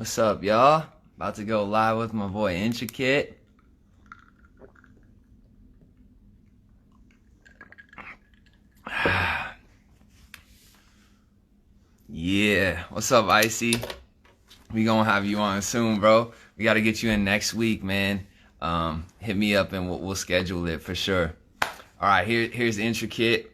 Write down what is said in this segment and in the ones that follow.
What's up, y'all? About to go live with my boy Intricate. Yeah, what's up, Icy? We gonna have you on soon, bro. We gotta get you in next week, man. Hit me up and we'll schedule it for sure. All right, here's Intricate.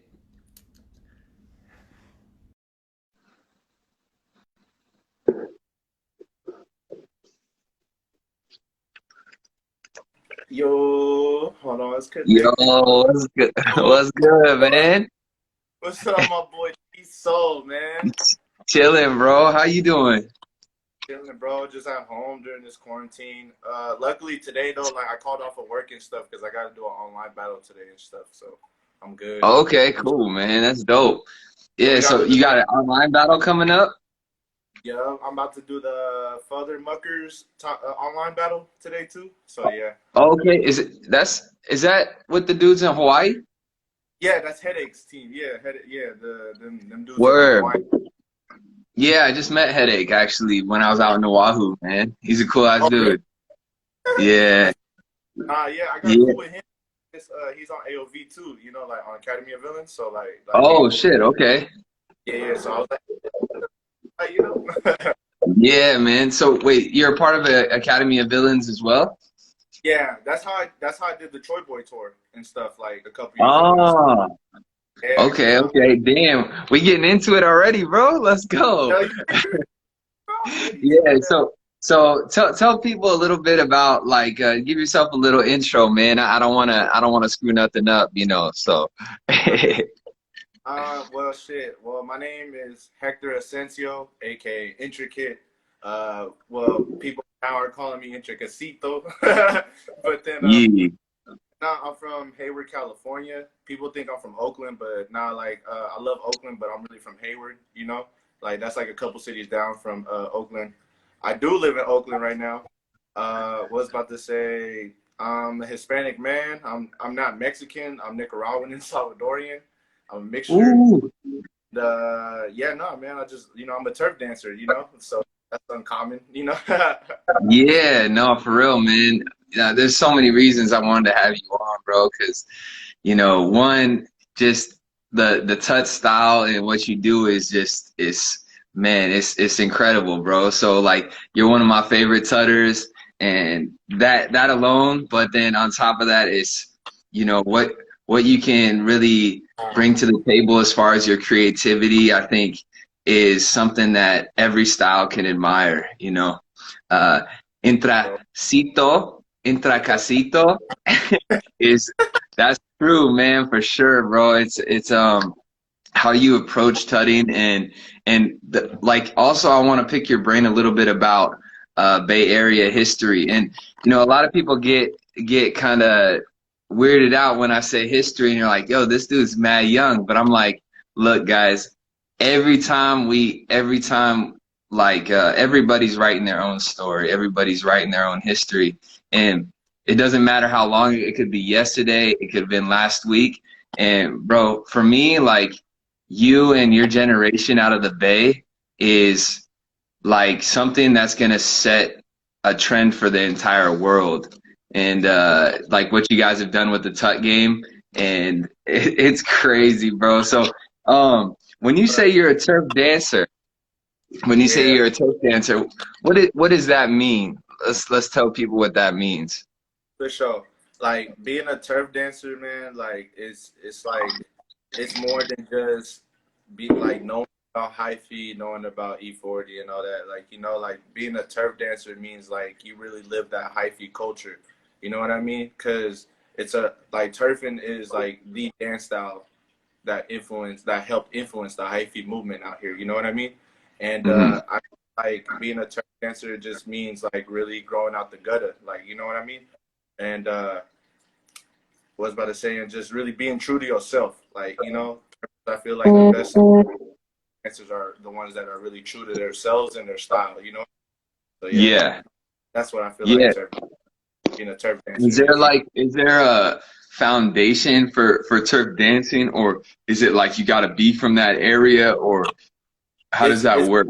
Yo, hold on, it's Yo, connecting. what's good? Oh, What's good, man? what's up, my boy G Soul, man? Chilling, bro. How you doing? Chilling, bro. Just at home during this quarantine. Luckily today though, like I called off of work and stuff because I got to do an online battle today and stuff. So I'm good. Okay, cool, man. That's dope. Yeah, Yeah, we got so the you got an online battle coming up? yeah. I'm about to do the Father Muckers online battle today too. So yeah, Okay, is that with the dudes in Hawaii? yeah. That's Headaches team. Yeah, yeah. Them dudes are from Word. Hawaii. Yeah, I just met Headache actually when I was out in Oahu, man. He's a cool ass Oh really? dude. Yeah, That's yeah. I got yeah. cool with him. He's on AOV too, you know, like on Academy of Villains. So like we, Oh shit, okay. yeah, yeah. So I was like, you know, Yeah, man. So wait, you're a part of a Academy of Villains as well? yeah. That's how I did the Troy Boy tour and stuff like a couple years ago. And stuff. Oh, Yeah, cause okay, okay. Damn. We getting into it already, bro. Let's go. hell yeah, bro, I'm ready to Yeah, man. so tell people a little bit about like give yourself a little intro, man. I don't wanna screw nothing up, you know. So Well, shit. Well, my name is Hector Asensio, aka Intricate. Well, people now are calling me Intricacito, but then yeah. nah, I'm from Hayward, California. People think I'm from Oakland, but nah, like I love Oakland, but I'm really from Hayward. You know, like that's like a couple cities down from Oakland. I do live in Oakland right now. Was about to say I'm a Hispanic man. I'm not Mexican. I'm Nicaraguan and Salvadorian. I'm a mixture. Ooh. Yeah, no, man. I just I'm a turf dancer. You know, so that's uncommon. You know. Yeah, no, for real, man. Yeah, there's so many reasons I wanted to have you on, bro, because one, just the touch style and what you do is just is man, it's incredible, bro. So like you're one of my favorite tutters and that alone, but then on top of that is, what you can really bring to the table as far as your creativity, I think is something that every style can admire, Uh intracasito is that's true, man, for sure, bro. It's how you approach tutting like also I want to pick your brain a little bit about Bay Area history. And a lot of people get kind of weirded out when I say history and you're like, yo, this dude's mad young. But I'm like, look, guys, every time like everybody's writing their own story, everybody's writing their own history, and it doesn't matter how long. It could be yesterday, it could have been last week. And bro, for me, like, you and your generation out of the Bay is like something that's gonna set a trend for the entire world. And like what you guys have done with the Tut game, and it's crazy, bro. So when you say you're a turf dancer, when you say Yeah, you're a turf dancer, what does that mean? Let's tell people what that means. for sure. Like being a turf dancer, man. Like it's like it's more than just be like knowing about high feed, knowing about E40 and all that. Like like being a turf dancer means like you really live that high feed culture. You know what I mean? Because it's a like turfing is like the dance style that helped influence the high feet movement out here. You know what I mean? And Hmm. I like being a turf dancer just means like really growing out the gutter. Like you know what I mean? And was about to say, and just really being true to yourself. Like I feel like the best dancers are the ones that are really true to themselves and their style. So yeah, Yeah, that's what I feel like yeah. being a turf dancer is. Is there a foundation for turf dancing, or is it like you got to be from that area, or how does It's that it's work?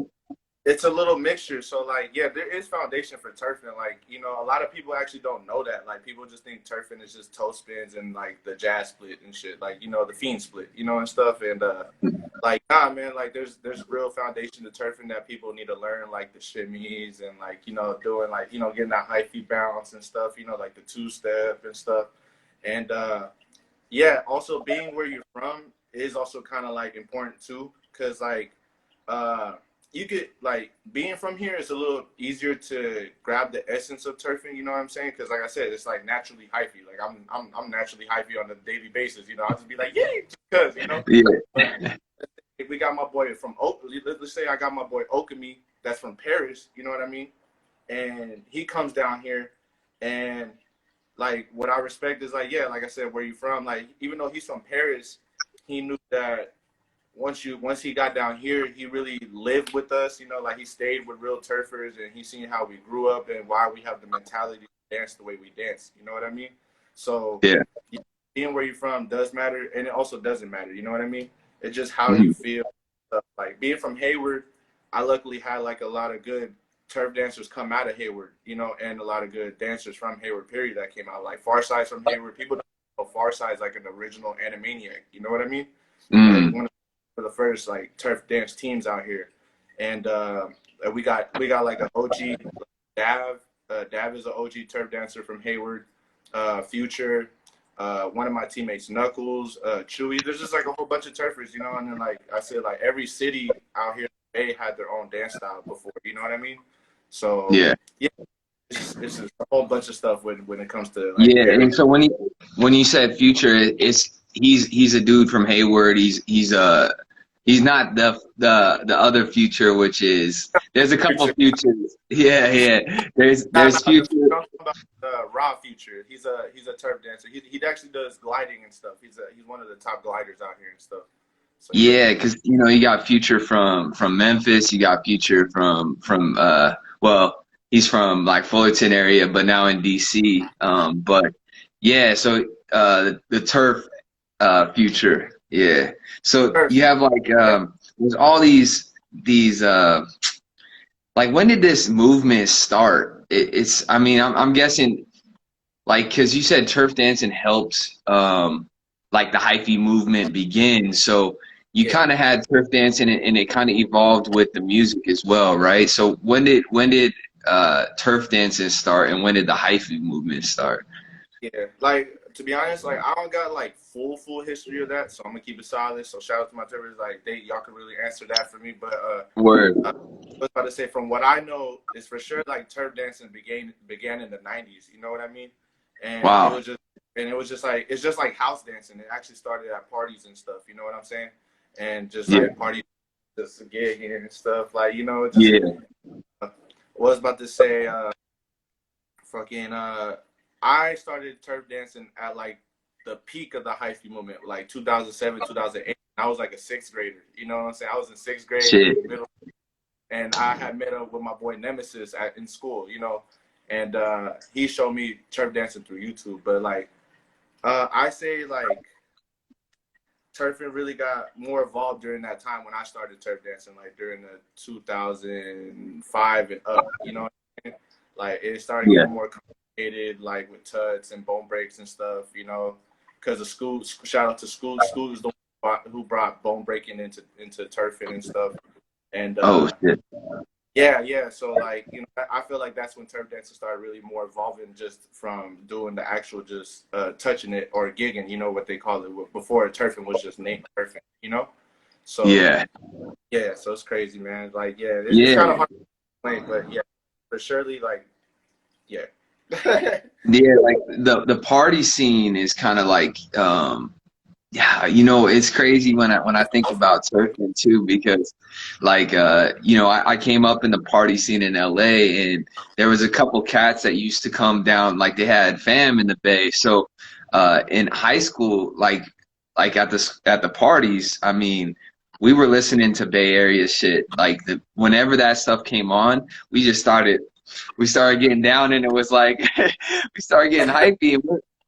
it's a little mixture. So like, yeah, there is foundation for turfing. Like, you know, a lot of people actually don't know that. Like, people just think turfing is just toe spins and like the jazz split and shit. Like, you know, the fiend split, you know, and stuff. And like, nah, man, like there's real foundation to turfing that people need to learn, like the shimmies and like, you know, doing like, you know, getting that high feet bounce and stuff. You know, like the 2-step and stuff. And yeah, also being where you're from is also kind of like important too, because like you could like being from here is a little easier to grab the essence of turfing. You know what I'm saying? Because like I said, it's like naturally hyphy. Like I'm naturally hyphy on a daily basis. You know, I'll just be like, yay, because you know. Yeah. If we got my boy from let's say I got my boy Okami that's from Paris. You know what I mean? And he comes down here, and like what I respect is like, yeah, like I said, where you from? Like, even though he's from Paris, he knew that once he got down here, he really lived with us. You know, like he stayed with real turfers, and he seen how we grew up and why we have the mentality to dance the way we dance. You know what I mean? So Yeah. being where you're from does matter, and it also doesn't matter. You know what I mean? It's just how you feel. Like being from Hayward, I luckily had like a lot of good turf dancers come out of Hayward, you know, and a lot of good dancers from Hayward, period, that came out. Like Farside's from Hayward. People don't know Farside's like an original Animaniac. You know what I mean? Like one of the first like turf dance teams out here. And we got like an OG Dav. Dav is an OG turf dancer from Hayward. Future. One of my teammates, Knuckles, Chewy. There's just like a whole bunch of turfers, you know. And then like I said, like every city out here, they had their own dance style before. You know what I mean? So Yeah. it's just a whole bunch of stuff when it comes to like, Yeah. And so when you said Future, it's he's a dude from Hayward. He's not the other Future, which is there's a couple Futures. Yeah, yeah. There's Future. About Raw Future. He's a turf dancer. He actually does gliding and stuff. He's one of the top gliders out here and stuff. So, Yeah, because you know you got Future from Memphis. You got Future from well, he's from like Fullerton area, but now in DC. But yeah, so the turf Future. Yeah. So you have like there's all these like when did this movement start? It's I mean I'm guessing like because you said turf dancing helped like the hyphy movement begin. So you yeah. kind of had turf dancing and it kind of evolved with the music as well, right? So when did turf dancing start and when did the hyphy movement start? Yeah, like to be honest, like I don't got like full history of that, so I'm gonna keep it solid. So shout out to my turfers, like y'all can really answer that for me. But Word. I was about to say, from what I know, is for sure like turf dancing began in the '90s. You know what I mean? And Wow. it was just like it's just like house dancing. It actually started at parties and stuff. You know what I'm saying? And just Yeah. like parties, just a gig and stuff. Like, you know, just Yeah. was about to say, fucking I started turf dancing at like the peak of the hyphy movement, like 2007, 2008. I was like a sixth grader. You know what I'm saying? I was in sixth grade, Shit. middle, and I had met up with my boy Nemesis in school. You know, and he showed me turf dancing through YouTube. But like, I say like turfing really got more evolved during that time when I started turf dancing, like during the 2005 and up. You know what I mean? Like it started Yeah. getting more complicated, like with tuts and bone breaks and stuff. You know, because the school. Shout out to school. School is the one who brought bone breaking into turfing and stuff. And Oh shit. yeah. So like, you know, I feel like that's when turf dancing started really more evolving, just from doing the actual just touching it or gigging, you know what they call it. Before turfing was just named turfing, you know. So Yeah. yeah, so it's crazy, man. Like yeah, it's kind Yeah. of hard to explain, but yeah, for surely like yeah. Yeah, like the party scene is kind of like yeah, you know, it's crazy when I think about surfing too, because like you know, I came up in the party scene in LA and there was a couple cats that used to come down, like they had fam in the Bay. So in high school, like at the parties, I mean, we were listening to Bay Area shit. Like whenever that stuff came on, we started getting down and it was like we started getting hypey and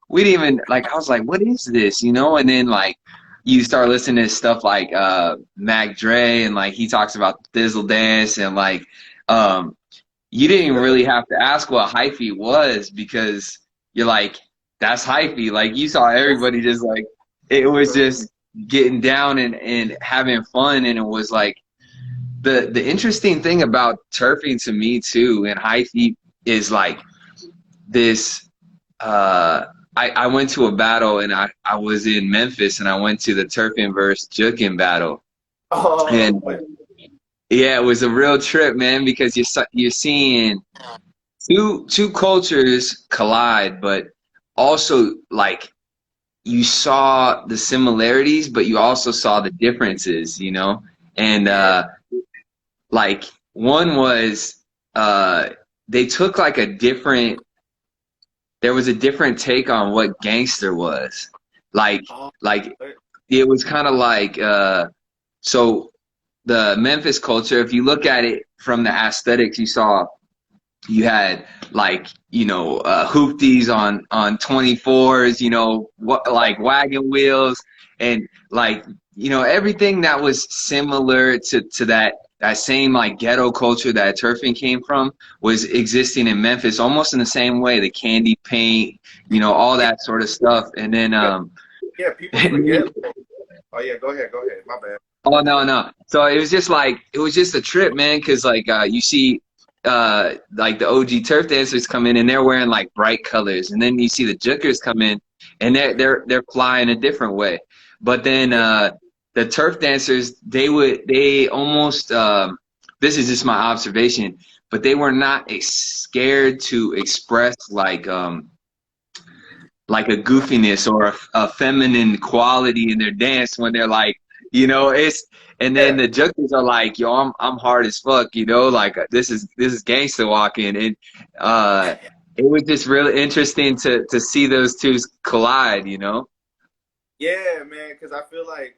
we didn't even like I was like, what is this? You know, and then like you start listening to stuff like Mac Dre, and like he talks about the Thizzle dance, and like um you didn't really have to ask what hyphy was, because you're like, that's hyphy. Like you saw everybody just like, it was just getting down and having fun. And it was like, the interesting thing about turfing to me too and hyphy is like this, I went to a battle, and I was in Memphis, and I went to the turfing versus juking battle. Oh, And yeah, it was a real trip, man, because you're seeing two cultures collide, but also like you saw the similarities, but you also saw the differences, you know? And yeah. like one was they took like a different, there was a different take on what gangster was. Like Oh, like it was kind of like so the Memphis culture, if you look at it from the aesthetics, you had like, you know, hoopties on 24s, you know, what, like wagon wheels, and like, you know, everything that was similar to that same like ghetto culture that turfing came from was existing in Memphis almost in the same way. The candy paint, you know, all yeah, that sort of stuff. And then yeah. People forget. Oh yeah, go ahead, go ahead. My bad. oh no, no. So it was just like, it was just a trip, man, because like you see like the OG turf dancers come in, and they're wearing like bright colors, and then you see the jukers come in, and they're flying a different way. But then Yeah, the turf dancers, they almost this is just my observation, but they were not scared to express like a goofiness or a feminine quality in their dance when they're like, you know, it's, and then yeah, the jokers are like, yo, I'm hard as fuck, you know, like this is gangster walking. And it was just really interesting to see those two collide, you know. yeah, man. Because I feel like,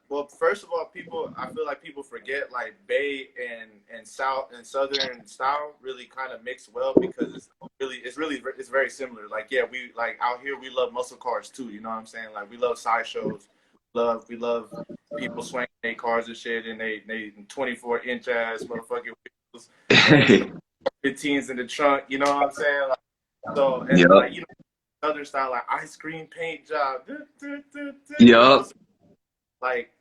well, first of all, I feel like people forget like Bay and South and Southern style really kind of mix well because it's very similar. Like, yeah, we like out here we love muscle cars too. You know what I'm saying? Like, we love sideshows. We love people swinging their cars and shit, and they 24-inch ass motherfucking wheels and 15s in the trunk. You know what I'm saying? Like, so and Yep. like other style like ice cream paint job. You know, Yep. so, like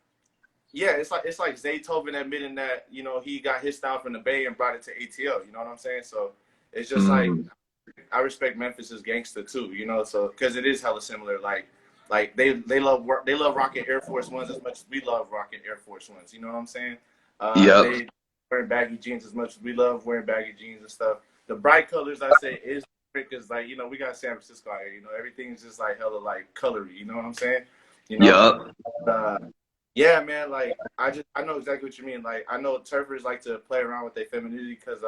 yeah, it's like Zaytoven admitting that he got his style from the Bay and brought it to ATL. You know what I'm saying? So it's just like Mm. I respect Memphis's gangster too. So because it is hella similar. Like they love rocking Air Force Ones as much as we love rocking Air Force Ones. You know what I'm saying? Yep. They wearing baggy jeans as much as we love wearing baggy jeans and stuff. The bright colors I say is because like we got San Francisco out here. Everything's just like hella like colory. You know what I'm saying? You know, Yep. uh, yeah, man. Like I know exactly what you mean. Like I know turfers like to play around with their femininity because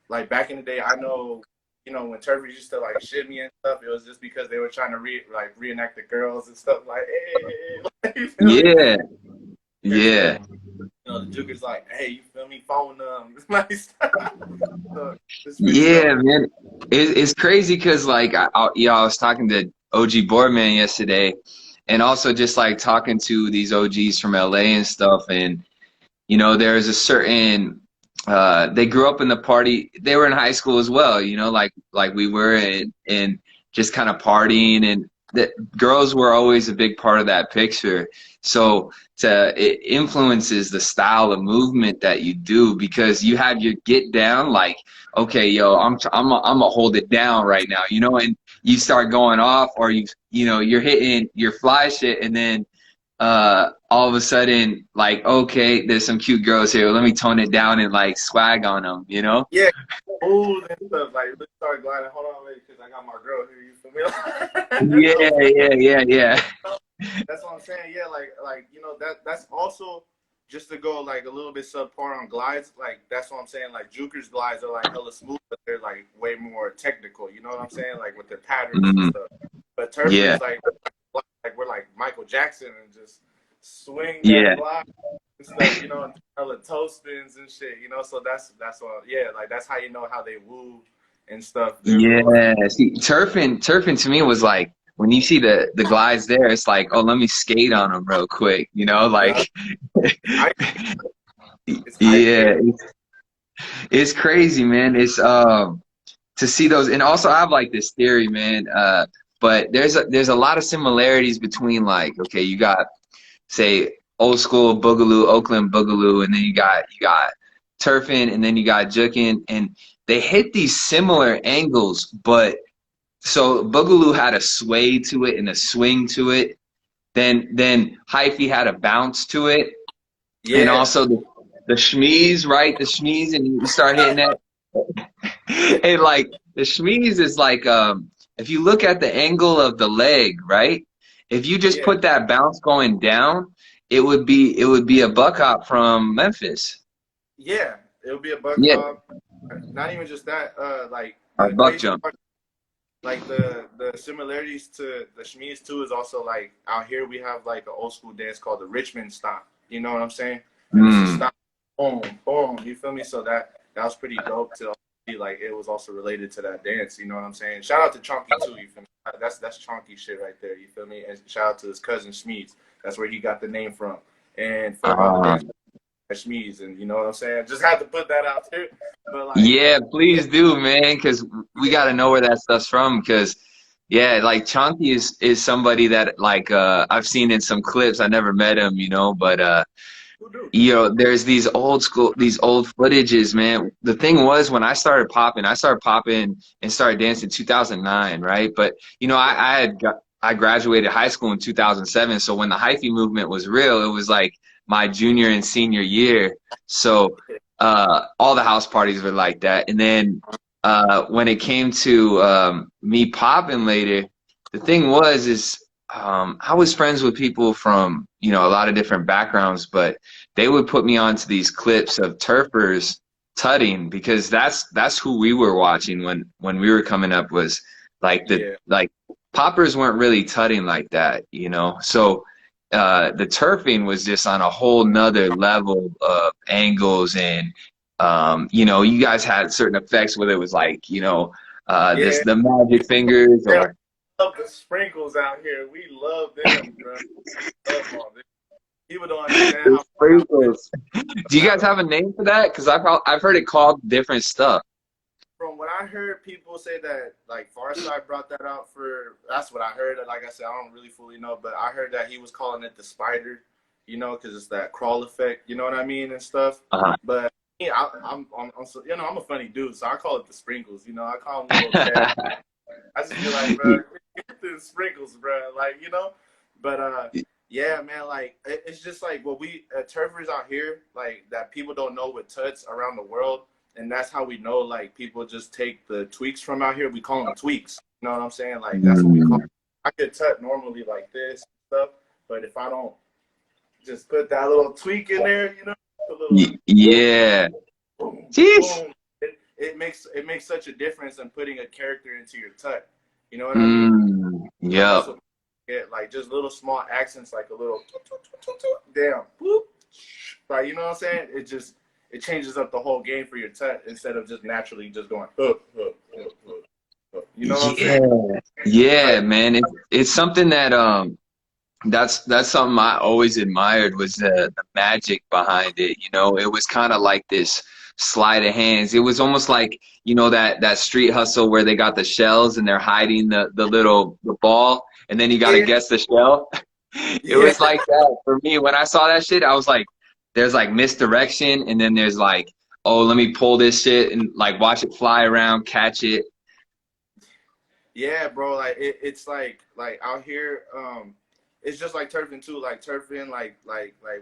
like back in the day, I know when turfers used to like shimmy and stuff, it was just because they were trying to reenact the girls and stuff like hey, you feel me? Yeah. And then Yeah. the Joker's like, hey, you feel me? Phone them. It's nice. So, it's pretty Yeah, dope. man. It's crazy because like I was talking to OG Boardman yesterday, and also just like talking to these OGs from LA and stuff, and you know, there's a certain they grew up in the party. They were in high school as well, you know, like we were, and just kind of partying, and the girls were always a big part of that picture. So it influences the style of movement that you do, because you have your get down, like, okay, yo, I'm gonna hold it down right now, you know, and you start going off, or you know, you're hitting your fly shit, and then all of a sudden, like, okay, there's some cute girls here, let me tone it down and like swag on them, you know. Yeah, old and stuff. Like, let's start gliding. Hold on, wait, because I got my girl here. You feel me? Yeah, yeah. That's what I'm saying. Yeah, like that's also just to go like a little bit subpar on glides. Like that's what I'm saying. Like Juker's glides are like hella smooth, but they're like way more technical. You know what I'm saying? Like with their patterns and Mhm. stuff. But Turfing Yeah, is like we're like Michael Jackson and just swing that yeah, glide and stuff. And hella toe spins and shit. So that's what. Yeah, like that's how you know how they woo and stuff. They're real. yeah. See, turfing to me was like when you see the glides there, it's like, oh, let me skate on them real quick, you know, Yeah, like it's hype yeah, there. it's crazy, man. It's to see those, and also I have like this theory, man. But there's a lot of similarities between like, okay, you got say old school boogaloo, Oakland boogaloo, and then you got turfing, and then you got juking, and they hit these similar angles, but so boogaloo had a sway to it and a swing to it. Then hyphy had a bounce to it, and Yeah, also the shmees, right? The shmees, and you start hitting that. And like the shmees is like if you look at the angle of the leg, right? If you just yeah, put that bounce going down, it would be a buck hop from Memphis. yeah. It'll be a buck Yeah, hop. Not even just that. Like or the buck crazy jump. part, like the similarities to the Shmeez too is also like out here we have like an old school dance called the Richmond stomp. You know what I'm saying? And it's a Mm. stomp, boom, boom. You feel me? So that was pretty dope to see. Like it was also related to that dance. You know what I'm saying? Shout out to Chunky too. You feel me? That's Chunky shit right there. You feel me? And shout out to his cousin Shmeez. That's where he got the name from. And for all the Uh, dancers Shmeez, and you know what I'm saying? Just had to put that out there. But like, yeah, yeah, please do, man, because we got yeah, to know where that stuff's from. Because yeah, like Chunky is somebody that like I've seen in some clips. I never met him, you know, but who do? there's these old footages, man. The thing was, when I started popping and started dancing in 2009, right? But Yeah, I graduated high school in 2007, so when the hyphy movement was real, it was like my junior and senior year. So all the house parties were like that. And then when it came to me popping later, the thing was is I was friends with people from a lot of different backgrounds, but they would put me onto these clips of turfers tutting because that's who we were watching when we were coming up was like the yeah, like poppers weren't really tutting like that, so the turfing was just on a whole nother level of angles, and you guys had certain effects, whether it was like this yeah. the magic fingers Yeah, or we love the sprinkles out here. We love them, bro. Love them all. People don't understand the how much sprinkles. Do you guys talent. have a name for that? Because I've heard it called different stuff. From what I heard, people say that like Farside brought that out for. That's what I heard. Like I said, I don't really fully know, but I heard that he was calling it the spider, because it's that crawl effect. You know what I mean and stuff. Uh-huh. But yeah, I'm so, I'm a funny dude, so I call it the sprinkles. I call them little cat. I just be like, bro, get the sprinkles, bro. Like, But yeah, man. Like, it's just like what we turfers out here, like that people don't know with tuts around the world, and that's how we know. Like, people just take the tweaks from out here. We call them tweaks. You know what I'm saying? Like, that's what we call. Mm. I could tut normally like this stuff, but if I don't just put that little tweak in there, a little boom, Yeah. boom, Jeez. boom. It makes such a difference in putting a character into your tut. You know what I mean? Like that's Yep. what like just little small accents, like a little damn, boop, like what I'm saying. It changes up the whole game for your tut instead of just naturally just going You know what I'm Yeah. saying? Yeah, Like man. It's something that that's something I always admired was the magic behind it. It was kind of like this sleight of hands. It was almost like, that street hustle where they got the shells and they're hiding the ball, and then you got to yeah, guess the shell. It yeah, was like that for me. When I saw that shit, I was like, there's like misdirection, and then there's like, oh, let me pull this shit and like watch it fly around, catch it. yeah, bro. Like it's like out here. It's just like turfing too. Like turfing, like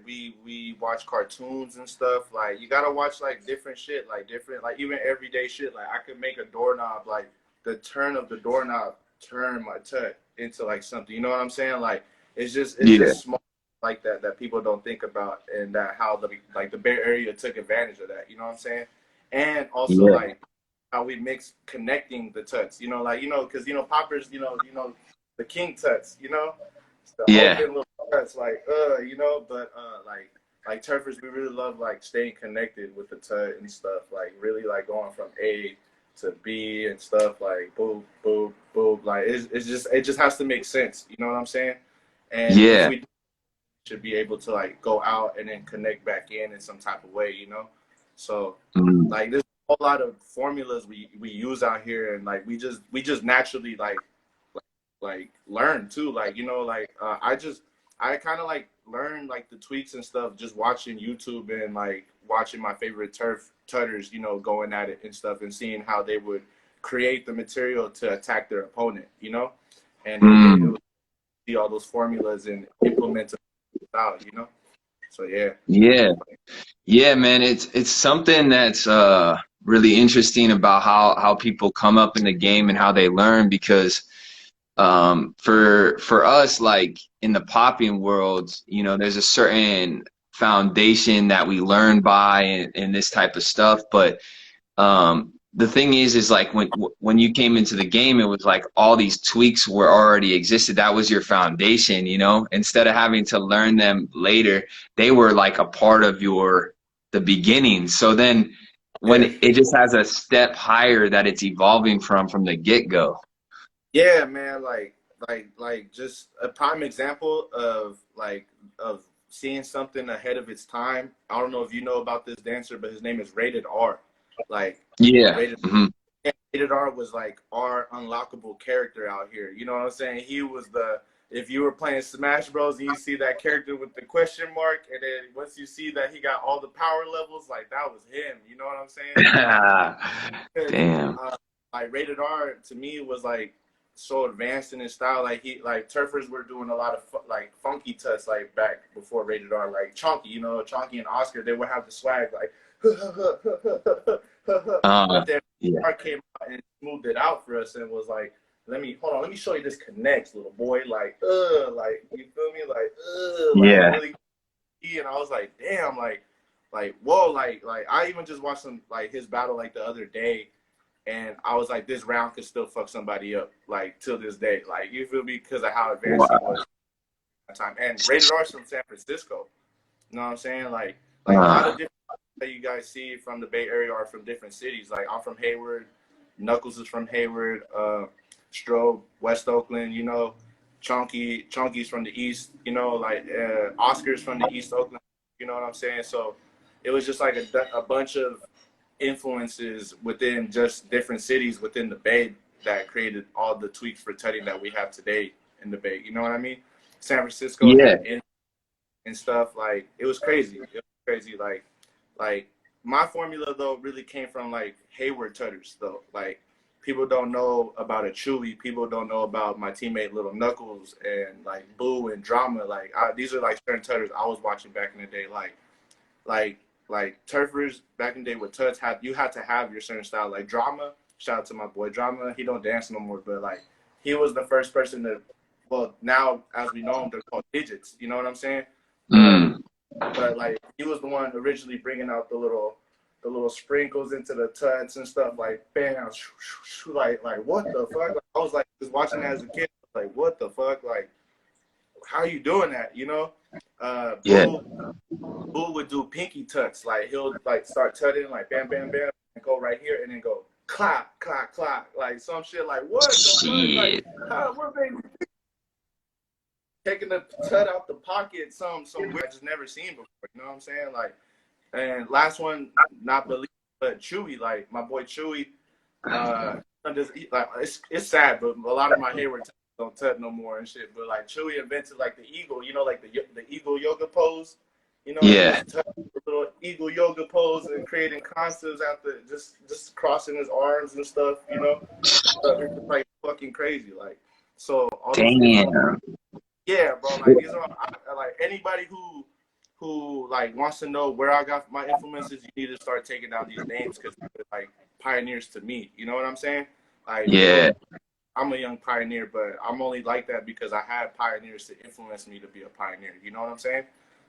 we watch cartoons and stuff. Like you gotta watch like different shit, like different, like even everyday shit. Like I could make a doorknob, like the turn of the doorknob turn my tut into like something. You know what I'm saying? Like it's just Yeah. small like that people don't think about, and that how the Bay Area took advantage of that. You know what I'm saying? And also Yeah. like how we mix connecting the tuts. Because poppers, the king tuts. The Yeah. open little tuts, like but like turfers, we really love like staying connected with the tut and stuff. Like really like going from A to B and stuff like boop boop boop. Like it just has to make sense. You know what I'm saying? And if Yeah. we should be able to like go out and then connect back in some type of way, you know. So Mm. like there's a whole lot of formulas we use out here, and like we just naturally like learn too. Like you know, like I kind of like learn like the tweaks and stuff just watching YouTube and like watching my favorite tutters, you know, going at it and stuff and seeing how they would create the material to attack their opponent, you know, and it Mm. would see all those formulas and implement them out, you know. So yeah. Yeah. Yeah, man, it's something that's really interesting about how people come up in the game and how they learn because for us, like in the popping world, you know, there's a certain foundation that we learn by and this type of stuff. But the thing is like when you came into the game, it was like all these tweaks were already existed. That was your foundation, you know. Instead of having to learn them later, they were like a part of the beginning. So then when Yeah, for it just sure. has a step higher that it's evolving from the get-go. Yeah, man, like just a prime example of of seeing something ahead of its time. I don't know if you know about this dancer, but his name is Rated R. Like Yeah. Rated Hmm. Rated R was like our unlockable character out here. You know what I'm saying? He was the if you were playing Smash Bros and you see that character with the question mark, and then once you see that he got all the power levels, like that was him. You know what I'm saying? Because Damn. like Rated R to me was like so advanced in his style. Like he like turfers were doing a lot of like funky tuts like back before Rated R. Like Chonky, you know, Chonky and Oscar, they would have the swag like, Uh, but then yeah. R came out and smoothed it out for us and was like, let me hold on, let me show you this connects, little boy. Like you feel me, like Yeah. really. And I was like, damn, like whoa, like I even just watched some like his battle like the other day, and I was like, this round could still fuck somebody up like till this day, like you feel me, because of how advanced he Wow. was at that time. And Rated R's from San Francisco, you know what I'm saying? Like a lot Uh, of different that you guys see from the Bay Area are from different cities. Like I'm from Hayward, Knuckles is from Hayward, Strobe, West Oakland, you know, Chunky's from the East, you know, like Oscar's from the East Oakland, you know what I'm saying? So it was just like a bunch of influences within just different cities within the Bay that created all the tweaks for tutting that we have today in the Bay. You know what I mean? San Francisco yeah. had in and stuff like it was crazy. It was crazy. Like my formula though really came from like Hayward tutters though. Like people don't know about a Chewy. People don't know about my teammate Little Knuckles and like Boo and Drama. Like these are like certain tutters I was watching back in the day. Like like turfers back in the day with tuts had you had to have your certain style. Like Drama, shout out to my boy Drama. He don't dance no more, but like he was the first person to. Well, now as we know him, they're called digits. You know what I'm saying? But Mm. like he was the one originally bringing out the little sprinkles into the tuts and stuff like bam, like what the fuck? Like, I was like just watching that as a kid, like what the fuck? Like how are you doing that? You know? Yeah. Boo would do pinky tuts. Like he'll like start tutting like bam bam bam and go right here and then go clap clap clap like some shit like what the fuck? Like Shit. how what made taking the tut out the pocket some weird I just never seen before. You know what I'm saying? Like, and last one, not believe, but Chewy, like my boy Chewy. Like it's sad, but a lot of my Hayward don't tut no more and shit. But like Chewy invented like the eagle, you know, like the eagle yoga pose. You know, he Yeah. was touching the little eagle yoga pose and creating concepts after just crossing his arms and stuff. You know, it's like fucking crazy. Like so, all these influences. Damn. Yeah, bro. Like these are like anybody who like wants to know where I got my influences. You need to start taking down these names because they're like pioneers to me. You know what I'm saying? Like Yeah. I'm a young pioneer, but I'm only like that because I had pioneers to influence me to be a pioneer. You know what I'm saying?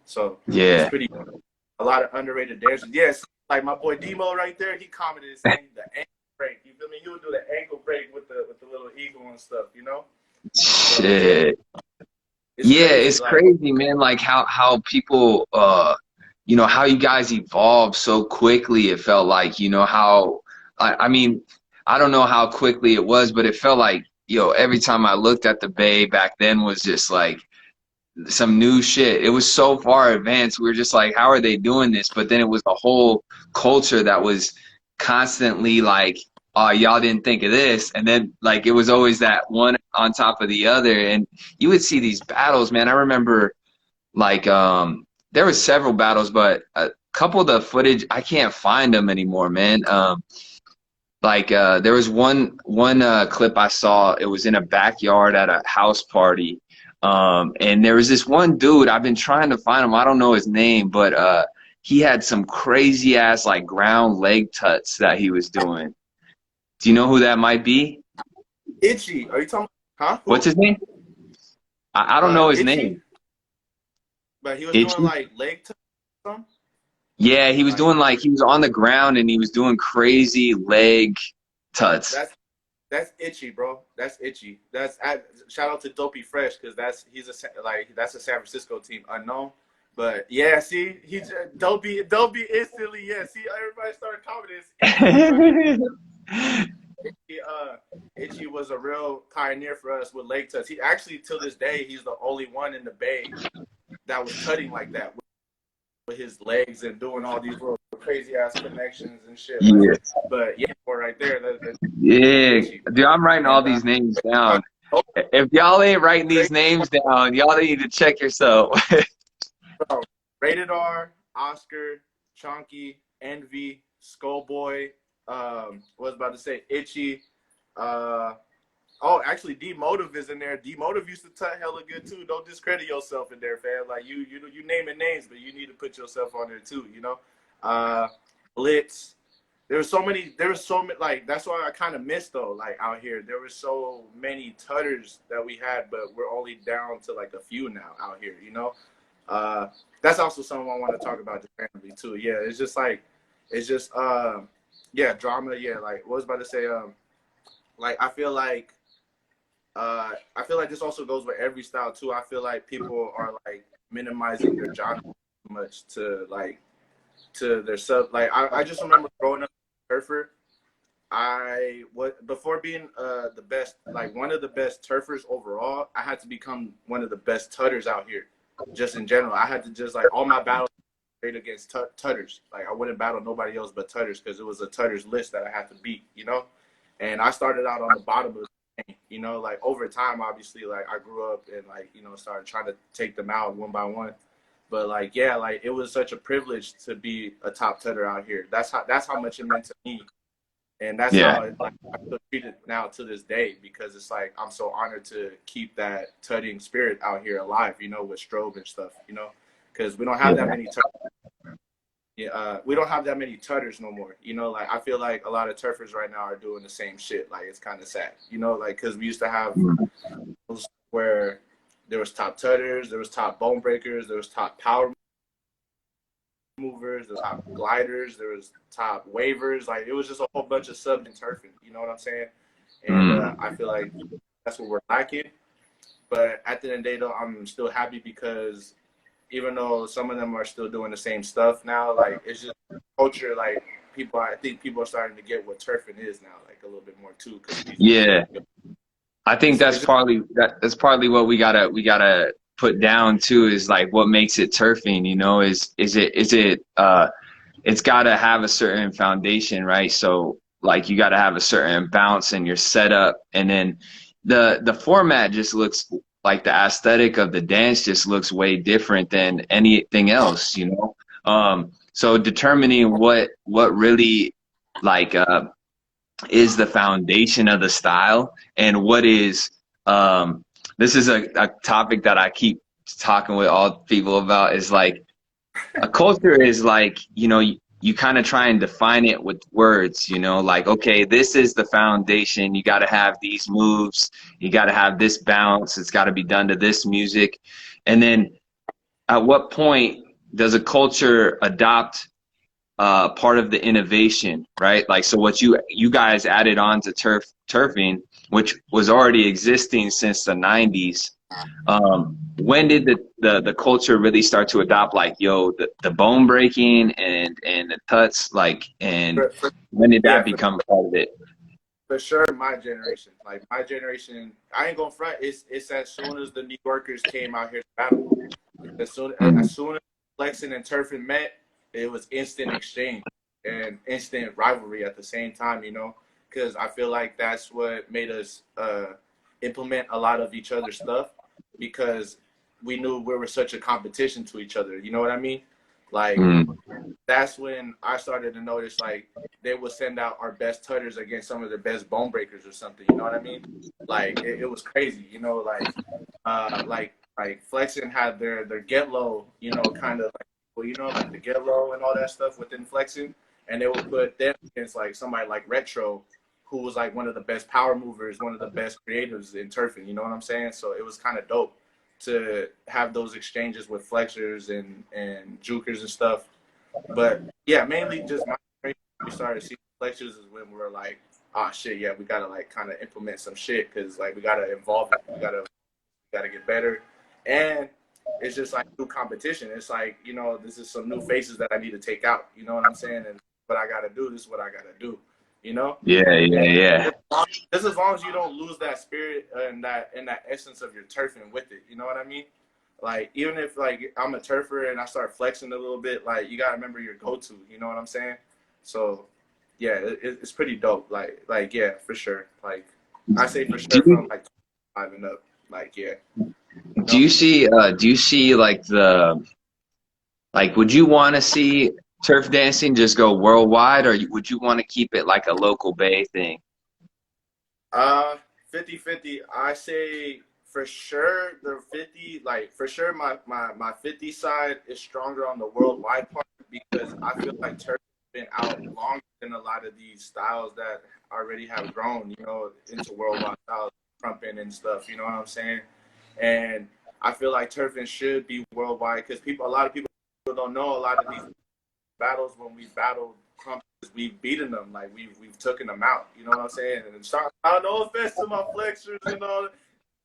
So it's Yeah. pretty a lot of underrated dancers. Yes, like my boy Demo right there. He commented saying the ankle break. You feel me? He would do the ankle break with the little eagle and stuff. You know? So yeah, Shit. it's Yeah, crazy. it's Like crazy, man. Like how people you know how you guys evolved so quickly. It felt like, you know, how I mean I don't know how quickly it was, but it felt like, yo, every time I looked at the Bay back then was just like some new shit. It was so far advanced. We were just like, how are they doing this? But then it was a whole culture that was constantly like, oh, y'all didn't think of this. And then like it was always that one on top of the other. And you would see these battles, man. I remember like there were several battles, but a couple of the footage I can't find them anymore, man. There was one clip I saw. It was in a backyard at a house party, and there was this one dude. I've been trying to find him. I don't know his name, but he had some crazy ass like ground leg tuts that he was doing. Do you know who that might be? Itchy. Are you talking? Huh? Who? What's his name? I don't know his Itchy? name. But he was Itchy? doing like leg tucks or something? Yeah, he was doing like he was on the ground and he was doing crazy leg tuts. That's Itchy, bro. That's Itchy. Shout out to Dopey Fresh because that's a San Francisco team, unknown. But yeah, see, Dopey instantly, yeah. See, everybody started commenting. Itchy was a real pioneer for us with leg tuts. He actually, till this day, he's the only one in the Bay that was cutting like that with his legs and doing all these little crazy ass connections and shit. Yeah. But yeah, right there. Yeah, dude, I'm writing all these names down. If y'all ain't writing these names down, y'all need to check yourself. Rated R, Oscar, Chonky, Envy, Skullboy, was about to say Itchy. Actually, D-Motive is in there. D-Motive used to tut hella good too. Don't discredit yourself in there, fam. Like you naming names, but you need to put yourself on there too. You know, Blitz. There were so many. Like that's why I kind of missed though. Like out here, there were so many tutters that we had, but we're only down to like a few now out here. You know, that's also something I want to talk about just randomly too. Yeah, it's just drama. Yeah, like what I was about to say. Like I feel like this also goes with every style too. I feel like people are like minimizing their genre too much to their sub. Like I just remember growing up surfer. Before being the best, like one of the best turfers overall, I had to become one of the best tutters out here. Just in general, I had to just like all my battles straight against tutters. Like I wouldn't battle nobody else but tutters because it was a tutters list that I had to beat. You know, and I started out on the bottom of the game. You know, like over time, obviously, like I grew up and like started trying to take them out one by one. But like, yeah, like it was such a privilege to be a top tutter out here. That's how much it meant to me, and that's how I feel treated now to this day because it's like I'm so honored to keep that tutting spirit out here alive. You know, with strobe and stuff. You know, because we don't have that many tutters. Yeah, we don't have that many tutters no more. You know, like I feel like a lot of turfers right now are doing the same shit. Like it's kind of sad. You know, like because we used to have where there was top tutters, there was top bone breakers, there was top power movers, there was top gliders, there was top wavers. Like it was just a whole bunch of sub and turfing. You know what I'm saying? And I feel like that's what we're lacking. But at the end of the day, though, I'm still happy because even though some of them are still doing the same stuff now, like it's just culture. Like I think people are starting to get what turfing is now, like a little bit more too. Yeah. I think that's partly what we gotta put down too is like what makes it turfing, you know, is it it's gotta have a certain foundation, right? So like you gotta have a certain bounce in your setup and then the format just looks like the aesthetic of the dance just looks way different than anything else, you know? So determining what really like is the foundation of the style and what is this is a topic that I keep talking with all people about is like a culture is like, you know, you kind of try and define it with words, you know, like, okay, this is the foundation. You got to have these moves. You got to have this bounce. It's got to be done to this music. And then at what point does a culture adopt part of the innovation, right? Like, so what you guys added on to turfing, which was already existing since the 90s. When did the culture really start to adopt like, yo, the bone breaking and the tuts, like, and when did that become part of it? For sure, my generation. Like my generation, I ain't gonna front. It's as soon as the New Yorkers came out here to battle. Mm. As soon as Flexing and Turfing met, it was instant exchange and instant rivalry at the same time. You know, because I feel like that's what made us implement a lot of each other's stuff because we knew we were such a competition to each other. You know what I mean? Like Mm. that's when I started to notice like they would send out our best tutters against some of their best bone breakers or something. You know what I mean? Like it was crazy. You know, like Flexing had their get low. You know, kind of like well, you know, like the get low and all that stuff within Flexing, and they would put them against like somebody like Retro, who was like one of the best power movers, one of the best creatives in turfing. You know what I'm saying? So it was kind of dope to have those exchanges with flexors and jukers and stuff. But yeah, mainly just my generation, we started seeing flexors is when we were like, ah, shit, yeah, we gotta like kind of implement some shit because like we gotta evolve it, we gotta get better, and it's just like new competition. It's like you know, this is some new faces that I need to take out. You know what I'm saying? And what I gotta do, this is what I gotta do. You know, Yeah, yeah, and yeah. just as long as you don't lose that spirit and that essence of your turfing with it. You know what I mean? Like even if like I'm a turfer and I start flexing a little bit, like you gotta remember your go-to. You know what I'm saying? So yeah, it's pretty dope. Like yeah, for sure. Like I say for Do sure from you, like 5 and up. Like yeah, you do know. you see like would you want to see turf dancing just go worldwide, or would you want to keep it like a local Bay thing? 50-50. I say for sure the 50, like for sure my 50 side is stronger on the worldwide part because I feel like turf has been out longer than a lot of these styles that already have grown, you know, into worldwide styles, trumping and stuff. You know what I'm saying? And I feel like turfing should be worldwide because a lot of people don't know a lot of these battles when we battled Crumpers, we've beaten them, like we've taken them out. You know what I'm saying? And start, no offense to my flexors and all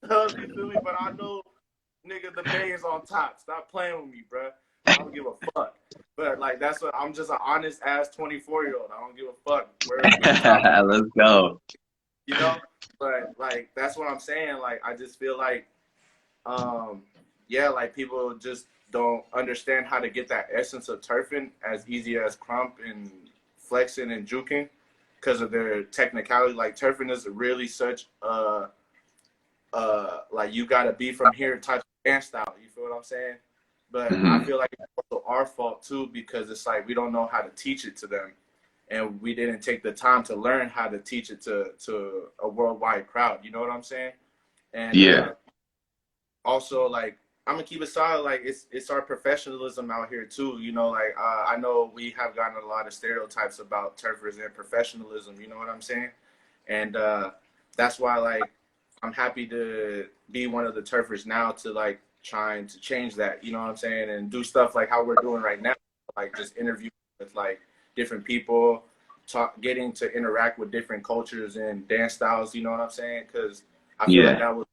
that, you feel me? But I know, nigga, the Bay is on top. Stop playing with me, bro. I don't give a fuck. But like that's what I'm just an honest ass 24-year-old. I don't give a fuck. We the top, Let's go. you know. But like that's what I'm saying. Like I just feel like um, yeah, like people just don't understand how to get that essence of turfing as easy as crump and flexing and juking because of their technicality. Like turfing is really such a like you gotta be from here type of dance style. You feel what I'm saying? But I Hmm. feel like it's also our fault too because it's like we don't know how to teach it to them, and we didn't take the time to learn how to teach it to a worldwide crowd. You know what I'm saying? And Yeah. also like I'm gonna keep it solid. Like it's our professionalism out here too. You know, like I know we have gotten a lot of stereotypes about turfers and professionalism. You know what I'm saying? And that's why like I'm happy to be one of the turfers now to like trying to change that. You know what I'm saying? And do stuff like how we're doing right now, like just interview with like different people, getting to interact with different cultures and dance styles. You know what I'm saying? Because I feel like Yeah. that was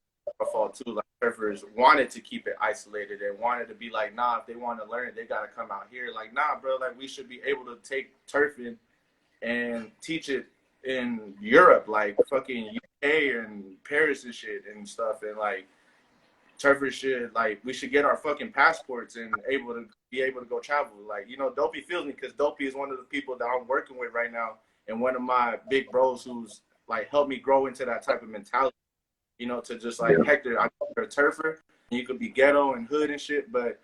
fault too. Like surfers wanted to keep it isolated and wanted to be like, nah, if they want to learn it, they gotta come out here. Like, nah, bro, like we should be able to take turfing and teach it in Europe, like fucking UK and Paris and shit and stuff. And like turfers should like we should get our fucking passports and able to go travel. Like, you know, Dopey feels me because Dopey is one of the people that I'm working with right now and one of my big bros who's like helped me grow into that type of mentality, you know, to just like Yeah. Hector, I'm a turfer. You could be ghetto and hood and shit, but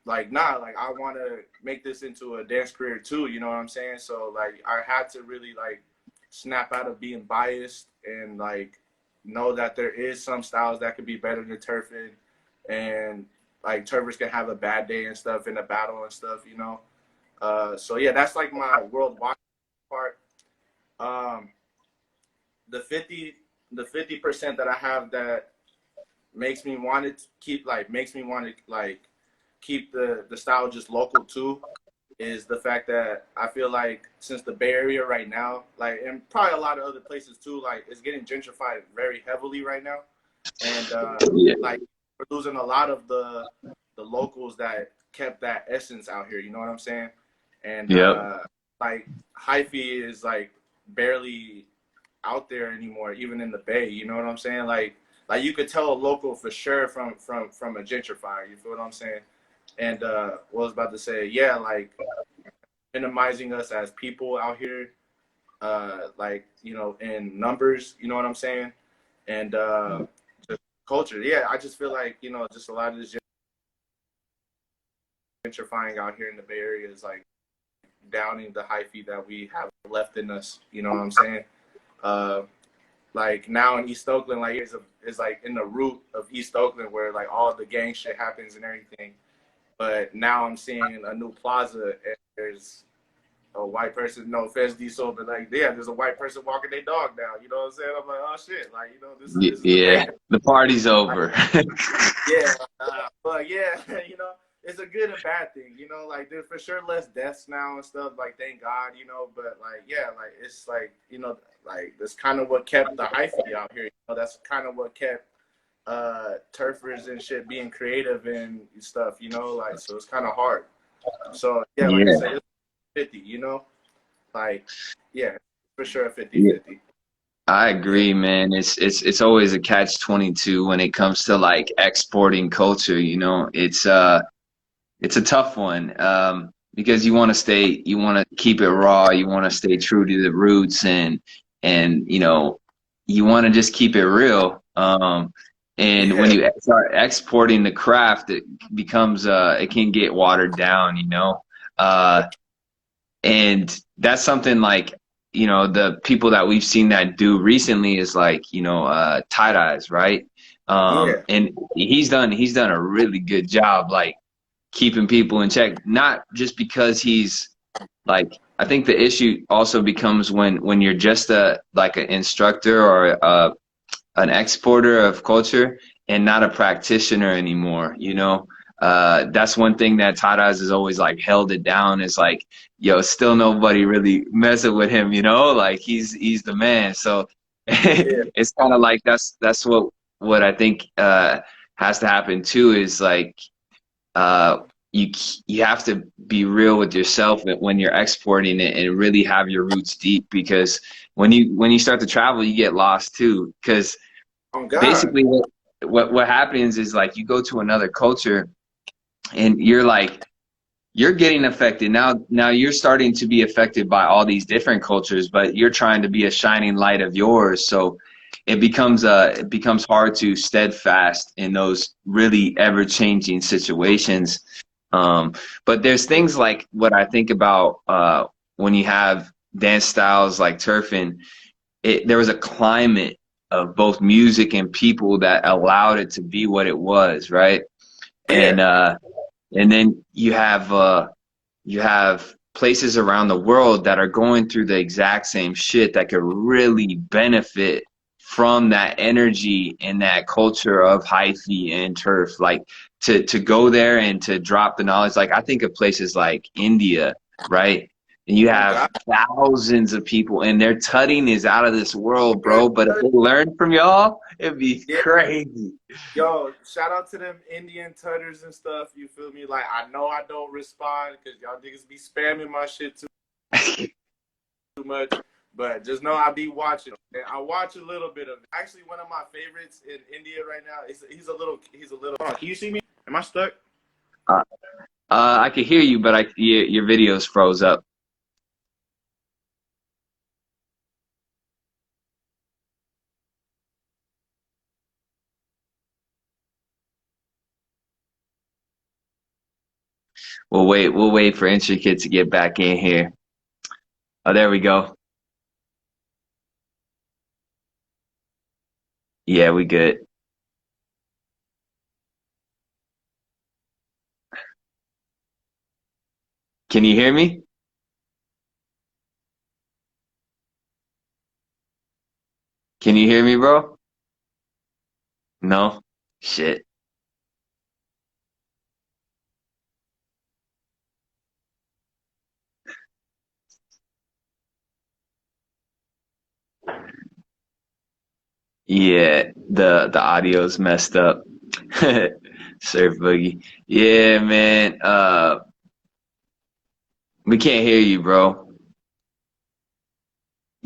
like nah, like I want to make this into a dance career too. You know what I'm saying? So like I had to really like snap out of being biased and like know that there is some styles that could be better than turfing, and like turfers can have a bad day and stuff in a battle and stuff. You know. So yeah, that's like my worldwide part. Um, the 50% that I have that makes me want to keep the style just local too is the fact that I feel like since the Bay Area right now, like and probably a lot of other places too, like it's getting gentrified very heavily right now, and Yeah. like we're losing a lot of the locals that kept that essence out here. You know what I'm saying? And Yep. like hyphy is like barely out there anymore, even in the Bay. You know what I'm saying? Like you could tell a local for sure from a gentrifier. You feel what I'm saying? And what I was about to say, yeah, like minimizing us as people out here, like in numbers. You know what I'm saying? And just culture. Yeah, I just feel like just a lot of this gentrifying out here in the Bay Area is like downing the hyphy that we have left in us. You know what I'm saying? Like now in East Oakland, like is like in the root of East Oakland where like all the gang shit happens and everything. But now I'm seeing a new plaza and there's a white person, no offense, D-Soul, but like, yeah, there's a white person walking their dog now. You know what I'm saying? I'm like, oh shit, like, this is the Yeah, thing. the party's Like, over. yeah, but yeah, it's a good and bad thing. Like there's for sure less deaths now and stuff. Like thank God, but like yeah, like it's like like that's kind of what kept the hyphy out here. That's kind of what kept turfers and shit being creative and stuff. Like so it's kind of hard. So yeah, like I Yeah. said, it's 50. Like yeah, for sure 50 Yeah. 50. I Yeah, agree, man. It's always a catch 22 when it comes to like exporting culture, you know. It's a tough one. Because you want to keep it raw, you want to stay true to the roots and you want to just keep it real. And when yeah, you start exporting the craft, it becomes it can get watered down, you know. Uh and that's something like, the people that we've seen that do recently is like, tie-dyes, right? yeah. And he's done a really good job, like keeping people in check, not just because he's like, I think the issue also becomes when you're just a like an instructor or an exporter of culture and not a practitioner anymore, you know. That's one thing that Tadas has always like held it down, is like, yo, still nobody really messing with him, you know, like he's the man. So Yeah. it's kind of like that's what I think has to happen too, is like uh you you have to be real with yourself when you're exporting it and really have your roots deep, because when you start to travel, you get lost too, because Oh God. basically what happens is like you go to another culture and you're getting affected now you're starting to be affected by all these different cultures, but you're trying to be a shining light of yours, so it becomes hard to steadfast in those really ever changing situations. But there's things like what I think about when you have dance styles like turfing. There was a climate of both music and people that allowed it to be what it was, right? And Yeah. and then you have places around the world that are going through the exact same shit that could really benefit from that energy and that culture of hyphy and turf, like to go there and to drop the knowledge. Like I think of places like India, right? And you Oh have God. thousands of people and their tutting is out of this world, Yeah. bro, but if they learn from y'all, it'd be Yeah. crazy. Yo, shout out to them Indian tutters and stuff. You feel me? Like I know I don't respond because y'all niggas be spamming my shit too much. But just know I be watching. And I watch a little bit of it. Actually, one of my favorites in India right now is he's a little. Hold on, can you see me? Am I stuck? uh, I could hear you, but your videos froze up. We'll wait for Intricate to get back in here. Oh, there we go. Yeah, we good. Can you hear me? Can you hear me, bro? No? Shit. Yeah, the audio's messed up. Surf Boogie. Yeah, man. We can't hear you, bro.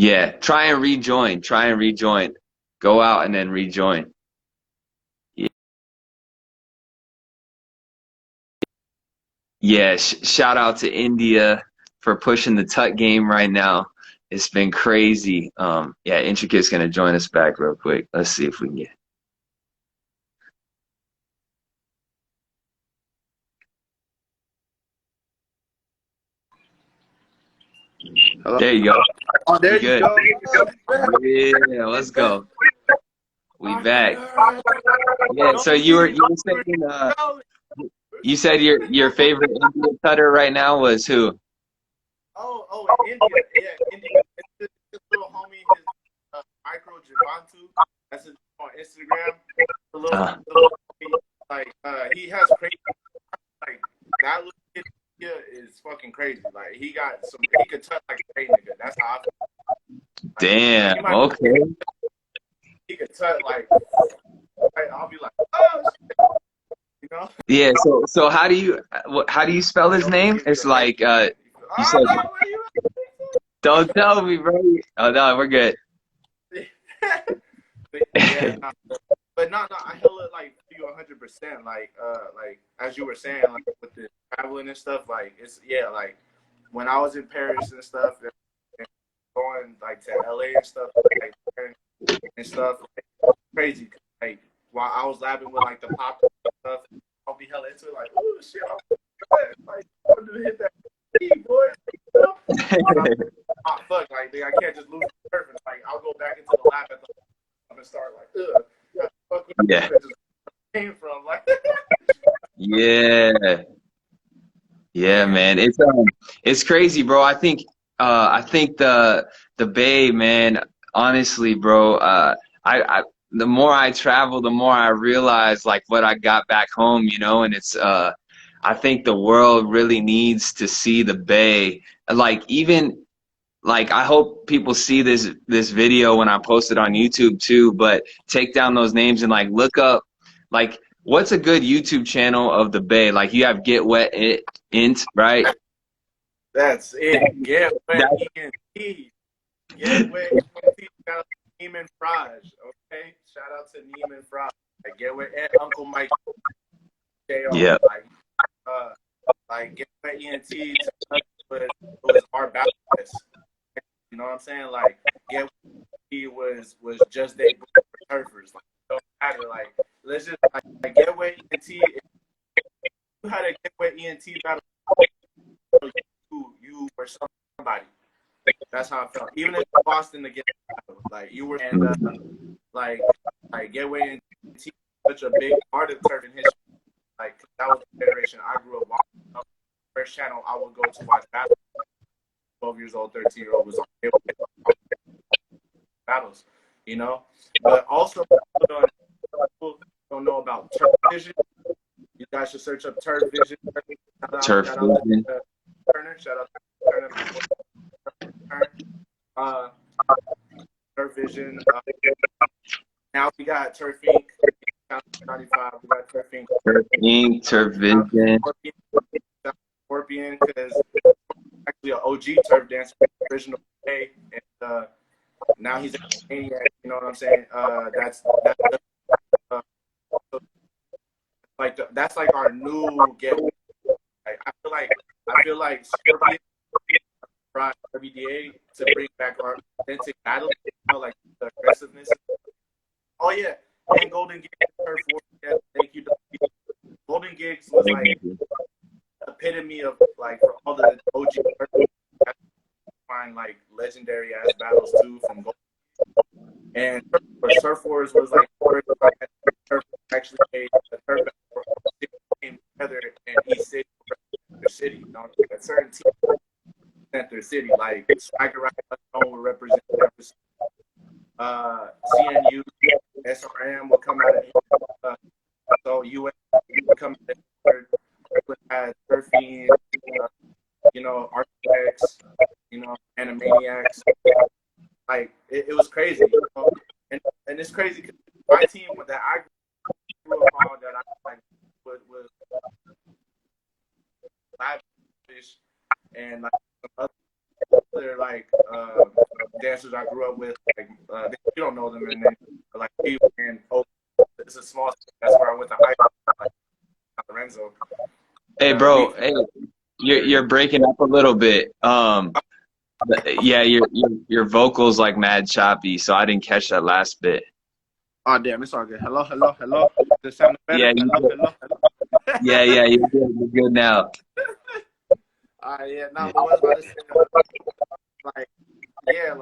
Yeah, try and rejoin. Try and rejoin. Go out and then rejoin. Yeah, shout out to India for pushing the Tut game right now. It's been crazy. Yeah, Intricate's gonna join us back real quick. Let's see if we can get. Hello? There you go. Oh, there We you good. go. Yeah, let's go. We back. Yeah, so you were saying you said your favorite Indian Tutter right now was who? India. Yeah, India. It's this little homie, his micro Javantu. That's his on Instagram. The little homie, like he has crazy, like that little kid here is fucking crazy. Like he could touch like a crazy nigga. That's how I feel. Like, Damn. Okay. he could touch I'll be like, oh shit, you know. Yeah. So how do you spell his name? It's like you said. No, where you Don't tell me, bro. Oh no, we're good. Yeah, but no, I hella like feel 100%. Like as you were saying, like with the traveling and stuff, like like when I was in Paris and stuff, and going like to LA and stuff, like and stuff, like, crazy. Like while I was labbing with like the pop and stuff, I'll be hella into it, like, oh shit, I'm gonna hit that key, boy. Oh, fuck, like I can't just lose the surface. Like I'll go back into the lab at the and start like, ugh, fuck with Yeah. just came from like. Yeah. Yeah, man. It's crazy, bro. I think the Bay, man, honestly, bro, I the more I travel, the more I realize like what I got back home, you know, and it's I think the world really needs to see the Bay. Like even like I hope people see this video when I post it on YouTube too, but take down those names and like look up like what's a good YouTube channel of the Bay? Like you have Get Wet Int, right? That's it. Get wet That's ENT. Get wet ENT. Shout out to Neiman Fraj. Okay, shout out to Neiman Fraj. Like, get wet and Uncle Mike. JR. yeah. Like Get Wet ENT was our battle test. You know what I'm saying? Like Get Wet ENT was just they for surfers. Like it don't matter. Like let's just like Get Wet ENT. If you had a Get Wet ENT battle, you were somebody. That's how I felt. Even if Boston to get like you were and like Get Wet ENT such a big part of surfing history. Like that was the federation I grew up watching. First channel I would go to watch battles. 12 years old, 13-year-old was on battles, you know. But also, people don't know about Turf Vision. You guys should search up Turf Vision. Turf Vision. Turner. Shout out to Turner. Turf Vision. Now we got Turf Inc. 95. We got Turf Inc. Turf Inc. Turf Vision. Scorpion, because actually an OG turf dancer, original day, and now he's a maniac. You know what I'm saying? That's like that's like our new get. Like, I feel like Scorpion brought WDA to bring back our authentic battle. You know, like the aggressiveness. Oh yeah, and Golden Gigs turf war. Yeah, thank you. Golden Gigs was like epitome of like for all the OG find like legendary ass battles too from Golden. And Surf Wars was like actually made the turf battle came together in East City, their city, you know, a certain team at their city, like Striker would represent CNU, SRM will come out of so UN would come out of had surfing, you know, architects, you know, animaniacs. Like it was crazy, you know? and it's crazy because my team that I grew up on that I like was lavish and like some other like dancers I grew up with. Like you don't know them, and then like Hayward and it's a small. That's where I went to high school, like Lorenzo. Hey, bro. Hey, you're breaking up a little bit. Yeah, your vocals like mad choppy, so I didn't catch that last bit. Oh damn, it's all good. Hello, hello, hello. Does it sound better? Yeah, Hello, hello, hello. yeah, you're good. You're good now. Yeah, no, Yeah. what I was about to say, like, yeah,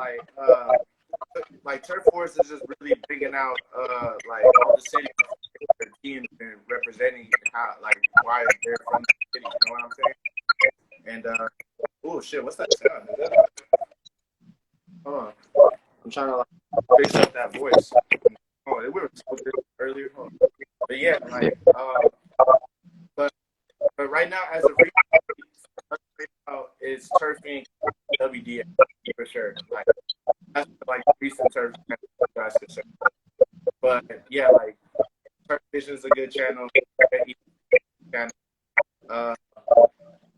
like Turf Force is just really bringing out, like all the cities, their teams and representing how, like, why they're from the city. You know what I'm saying? And oh shit, what's that sound? Is that? Hold on, I'm trying to like fix up that voice. Oh, we were talking earlier. But yeah, like, but right now, as of is turfing WDA for sure. Like that's like recent turf guys could say. But yeah, like Turf Vision is a good channel.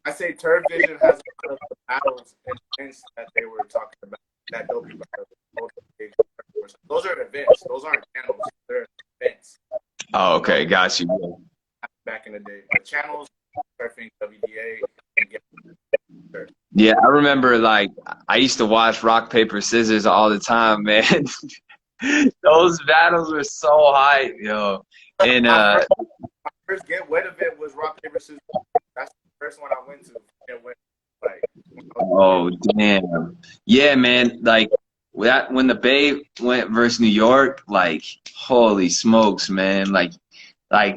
I say Turf Vision has a lot of the battles and events that they were talking about that don't be those are events. Those aren't channels. They're events. Oh, okay, got you. Back in the day, the channels turfing WDA. Yeah, I remember like I used to watch Rock Paper Scissors all the time, man. Those battles were so hype, yo. And my first Get Wet event was Rock Paper Scissors. That's the first one I went to. Get Wet, like, oh damn, yeah, man. Like that when the Bay went versus New York, like holy smokes, man. Like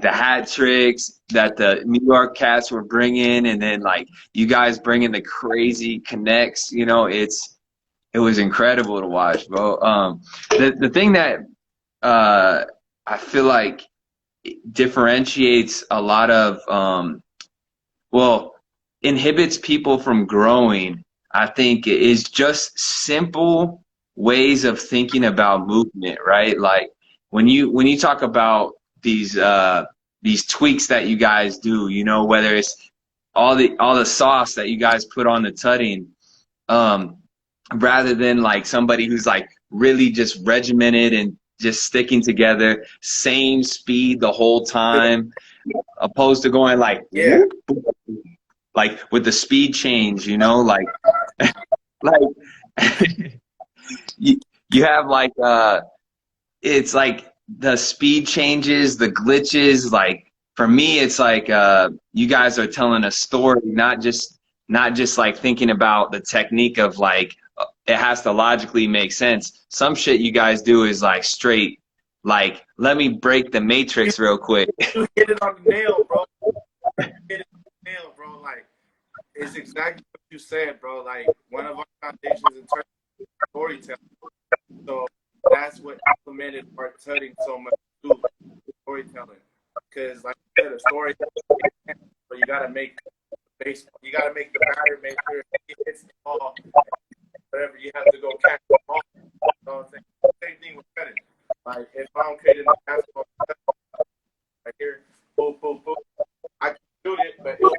the hat tricks that the New York cats were bringing, and then like you guys bringing the crazy connects. You know, it was incredible to watch, bro. The thing that I feel like differentiates a lot of well, inhibits people from growing, I think, is just simple ways of thinking about movement, right? Like when you talk about these tweaks that you guys do, you know, whether it's all the sauce that you guys put on the tutting, um, rather than like somebody who's like really just regimented and just sticking together, same speed the whole time, opposed to going like yeah. whoop, like with the speed change, you know, like you have like it's like the speed changes, the glitches, like for me it's like you guys are telling a story, not just like thinking about the technique of like it has to logically make sense. Some shit you guys do is like straight like let me break the matrix real quick. You hit it on the nail, bro. Hit it on the nail, bro. Like it's exactly what you said, bro. Like one of our foundations in terms of storytelling. So that's what implemented our tutting so much too, storytelling. Because like I said, a story, but you gotta make the base, you gotta make the batter, make sure it hits the ball. Whatever you have to go catch the ball. You know what I'm saying? Same thing with cutting. Like if I don't create enough basketball right here, boom, boom, boom, I can shoot it, but it'll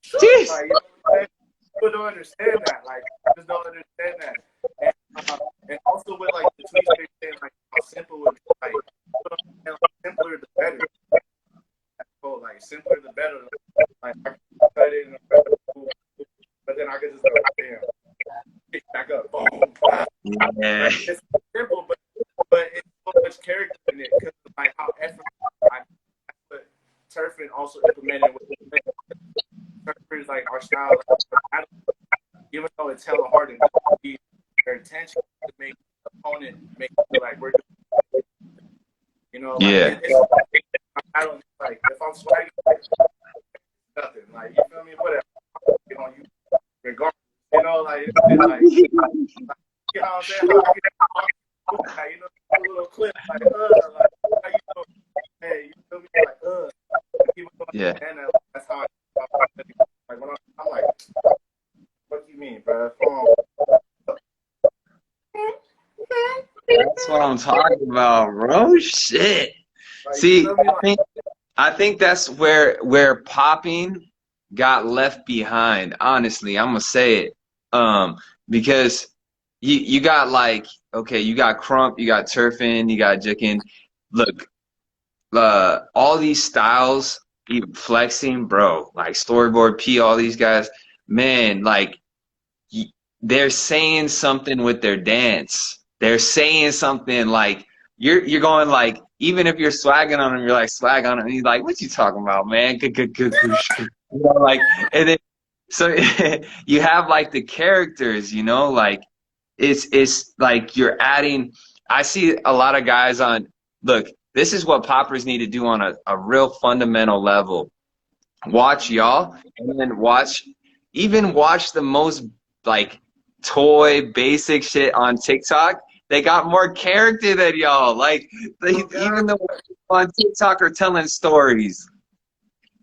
Jeez. like, you know what I'm saying? People don't understand that. Like I just don't understand that. And also with like the tweets they're saying like how simple it is, like simpler the better. So like simpler the better. Like I can cut it in a better tool, but then I can just go damn, pick back up, boom. Yeah. Like, it's simple, but it's so much character in it because like how effort I put turfing also implemented with turfers like our style, like, even though it's hella hard to be their attention to make the opponent make it feel like we're doing, you know, like Yeah. I don't like if I'm swagging like nothing, like you feel me, whatever, you know, you regardless, you know, like you know what I'm saying, like, you know, a little clip, like how you know, hey, you feel me, like people don't Yeah. understand that. That's how like when I'm like, what do you mean, bro? Come on. That's what I'm talking about, bro. Shit. Like, See, like, I think that's where popping got left behind. Honestly, I'm gonna say it, because you got like, okay, you got Crump, you got Turfin, you got Jicken. Look, all these styles, even flexing, bro, like Storyboard P, all these guys, man, like they're saying something with their dance. They're saying something like you're going like, even if you're swagging on them, you're like swag on him, and he's like, what you talking about, man? You know, like, and then so you have like the characters, you know, like it's like you're adding. I see a lot of guys on. Look, this is what poppers need to do on a real fundamental level. Watch y'all, and then watch the most like toy basic shit on TikTok. They got more character than y'all. Like even the ones on TikTok are telling stories.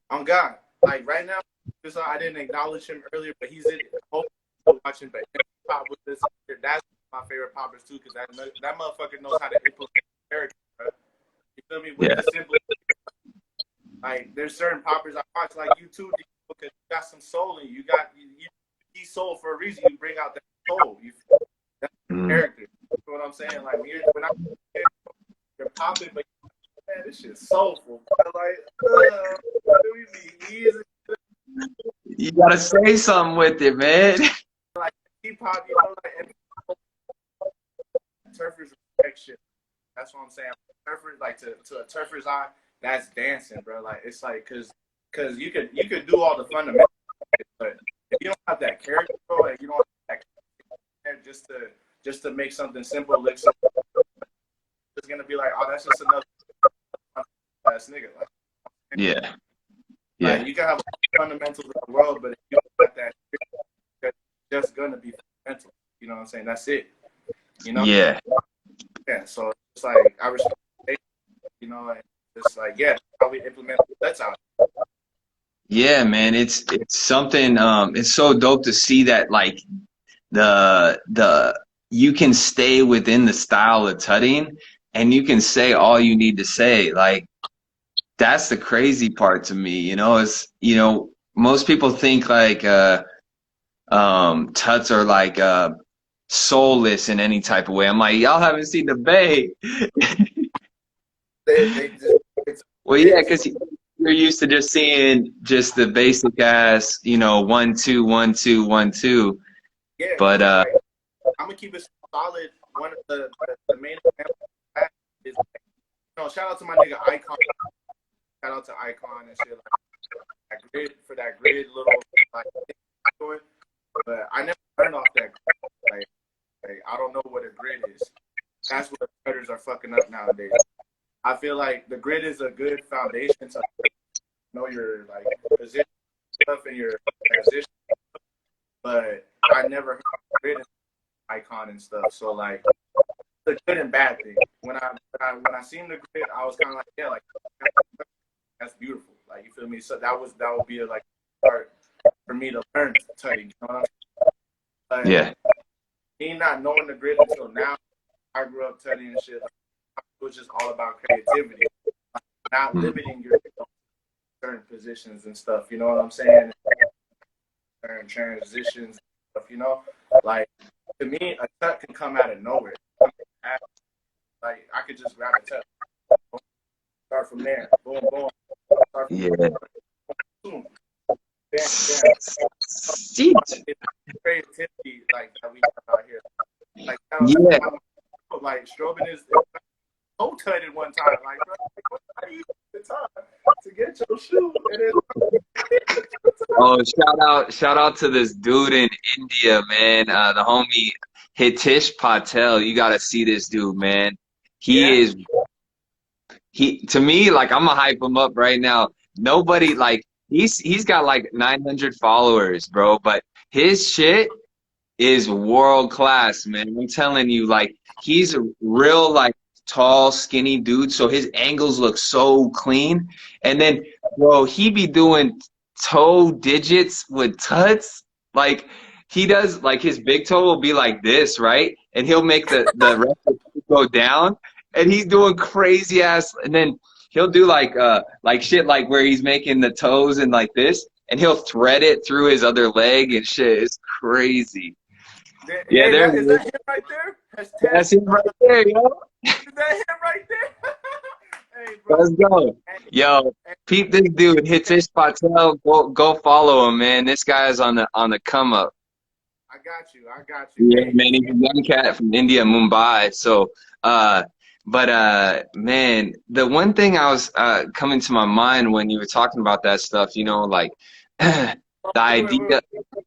On God, like right now, just I didn't acknowledge him earlier, but he's in. Hopefully watching, but pop with this. That's my favorite poppers too, because that motherfucker knows how to implement character. Bro. You feel me? With Yeah. the simple, like there's certain poppers I watch, like you too, because you got some soul in you. You got you soul for a reason. You bring out that soul. You feel that's character. You know what I'm saying? Like when you're popping, but man, this shit's soulful. Like, easy. You gotta say something with it, man. Like hip hop, you know, like turfers reflection. That's what I'm saying. Turfers, like to a turfer's eye, that's dancing, bro. Like it's like because you could do all the fundamentals, but if you don't have that character, bro, and you don't have that character just to make something simple look simple, it's gonna be like, oh, that's just another ass nigga. Like, Yeah. Like, Yeah. you can have all the fundamentals of the world, but if you don't have that, it's just gonna be fundamental. You know what I'm saying? That's it. You know? Yeah. Yeah. So it's like I respect it, you know, and it's like, yeah, how we implement that's out. Yeah, man. It's something it's so dope to see that like the you can stay within the style of tutting and you can say all you need to say. Like that's the crazy part to me, you know, is most people think like tuts are like soulless in any type of way. I'm like, y'all haven't seen the Bay. They just Well, yeah, because you're used to just seeing just the basic ass, 1 2 1 2 1 2. yeah, But like, I'm gonna keep it solid. One of the main examples of that is, shout out to my nigga Icon. Shout out to Icon and shit like that grid little like short. But I never learned off that grid. Like I don't know what a grid is. That's what cutters are fucking up nowadays. I feel like the grid is a good foundation to know your like position stuff and your transition. But I never heard of grid Icon and stuff. So like it's a good and bad thing. When I seen the grid, I was kind of like, yeah, like that's beautiful. Like you feel me? So that would be like part for me to learn tutting. You know what I'm saying? But yeah, me not knowing the grid until now, I grew up tutting and shit. Like, it was just all about creativity, like, not limiting your certain positions and stuff. You know what I'm saying? Certain transitions, stuff. You know, like to me, a tut can come out of nowhere. Like I could just grab a tut, start from there, boom, boom. Start from yeah. boom. Bam, creativity like that we have out here. Like Yeah. like Strobin is toe tutted one time. Like, bro, how do you get the time to get your shoe? And then, Oh, shout out to this dude in India, man. The homie Hitesh Patel. You gotta see this dude, man. yeah, He to me, like I'm gonna hype him up right now. Nobody like he's got like 900 followers, bro, but his shit is world class, man. I'm telling you, like he's a real like tall, skinny dude, so his angles look so clean. And then, bro, he be doing toe digits with tuts. Like he does, like his big toe will be like this, right? And he'll make the rest of it go down, and he's doing crazy ass. And then he'll do like shit like where he's making the toes and like this, and he'll thread it through his other leg and shit. It's crazy. Yeah, Hey, there it that is is. that him right there? Hashtag, That's it right there, yo. is that him right there? Hey, bro. Let's go. Hey, Yo, hey, peep this dude, hey, Hitesh Patel. Go follow him, man. This guy is on the come up. I got you. I got you. Yeah, Hey, man, he's a young cat from India, Mumbai. So, man, the one thing I was coming to my mind when you were talking about that stuff, like the wait. idea.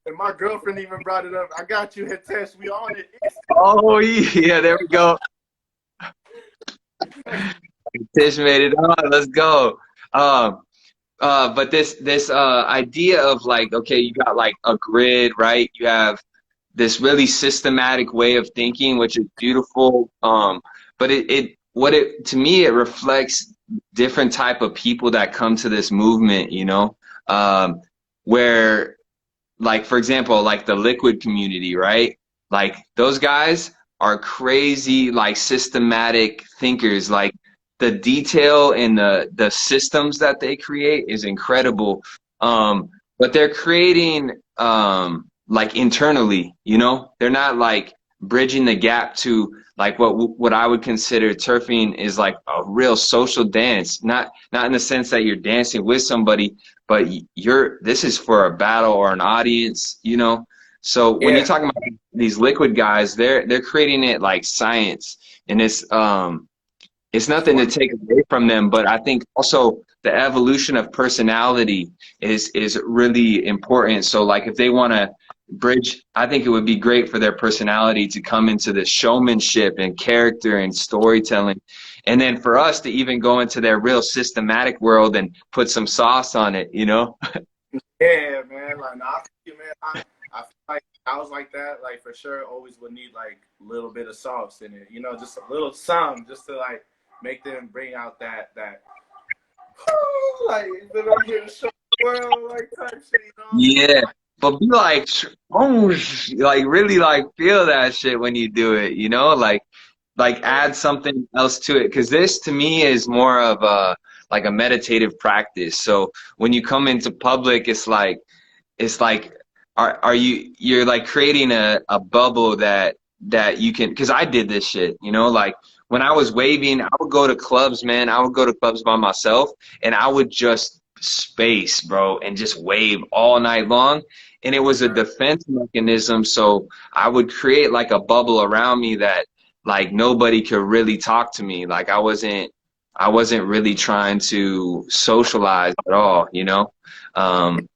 And my girlfriend even brought it up. I got you, Hitesh. We on it. Oh, yeah, there we go. Tish made it on. Let's go. Um, but this idea of like, okay, you got like a grid, right? You have this really systematic way of thinking, which is beautiful. But to me it reflects different type of people that come to this movement, where like for example, like the liquid community, right? Like those guys are crazy, like systematic thinkers. Like the detail and the systems that they create is incredible. But they're creating like internally, they're not like bridging the gap to like what I would consider turfing is like a real social dance, not in the sense that you're dancing with somebody, but this is for a battle or an audience. So when you're Yeah. talking about these liquid guys, they're creating it like science, and it's nothing to take away from them, but I think also the evolution of personality is really important. So like if they want to bridge, I think it would be great for their personality to come into the showmanship and character and storytelling. And then for us to even go into their real systematic world and put some sauce on it. Yeah, man. Like, nah, I feel you, man. I feel like I was like that. Like, for sure, always would need like a little bit of sauce in it. Just a little some, just to like make them bring out that like that I'm here to show the world, like type shit. You know what I'm saying? Yeah, but be like, oh, like really like feel that shit when you do it. Like Yeah. add something else to it, because this to me is more of a like a meditative practice. So when you come into public, it's like are you're like creating a bubble that you can, because I did this shit, like when I was waving, I would go to clubs, man. I would go to clubs by myself, and I would just space, bro, and just wave all night long. And it was a Right. defense mechanism, so I would create like a bubble around me that like nobody could really talk to me. Like I wasn't really trying to socialize at all. Um,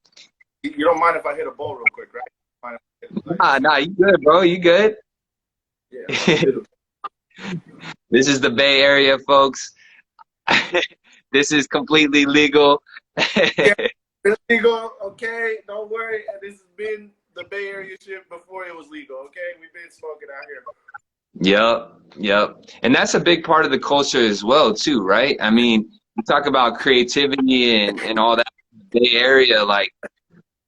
You don't mind if I hit a bowl real quick, right? Mind if I hit, like, nah, you good, bro. You good. yeah, let me hit a. This is the Bay Area, folks. This is completely legal. Yeah, it's legal, okay? Don't worry. This has been the Bay Area shit before it was legal, okay? We've been smoking out here. Yep. And that's a big part of the culture as well, too, right? I mean, you talk about creativity and all that Bay Area, like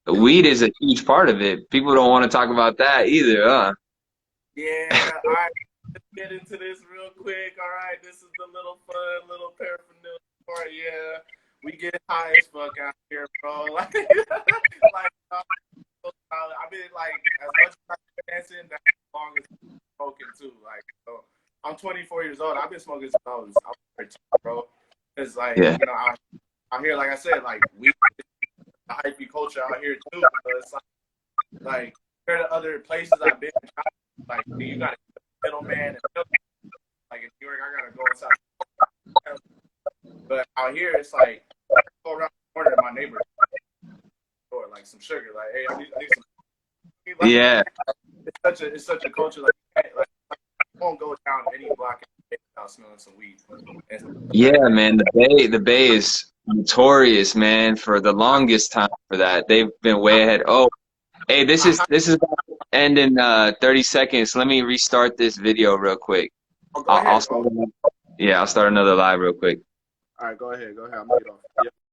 the weed is a huge part of it. People don't want to talk about that either, huh? Yeah, all right. Let's get into this real quick. All right, this is the little fun, little paraphernalia part. Yeah, we get high as fuck out here, bro. I've been like as much as I've been dancing, that's as long as I'm smoking too. Like, so I'm 24 years old. I've been smoking since I was 13, bro. It's like Yeah. out here, like I said, like we the hypey culture out here too. But it's like compared to other places I've been, like you got a middleman, and like in New York, I gotta go inside. But out here, it's like I go around the corner in my neighborhood, or like some sugar, like hey, I need some. Like, Yeah. it's such a culture like I won't go down any block without smelling some weed. Yeah, man. The Bay is notorious, man, for the longest time for that. They've been way ahead. Oh, hey, this is about to end in 30 seconds. Let me restart this video real quick. Oh, go I'll ahead. start. Yeah, I'll start another live real quick. All right, go ahead. I'm gonna get off. Yeah.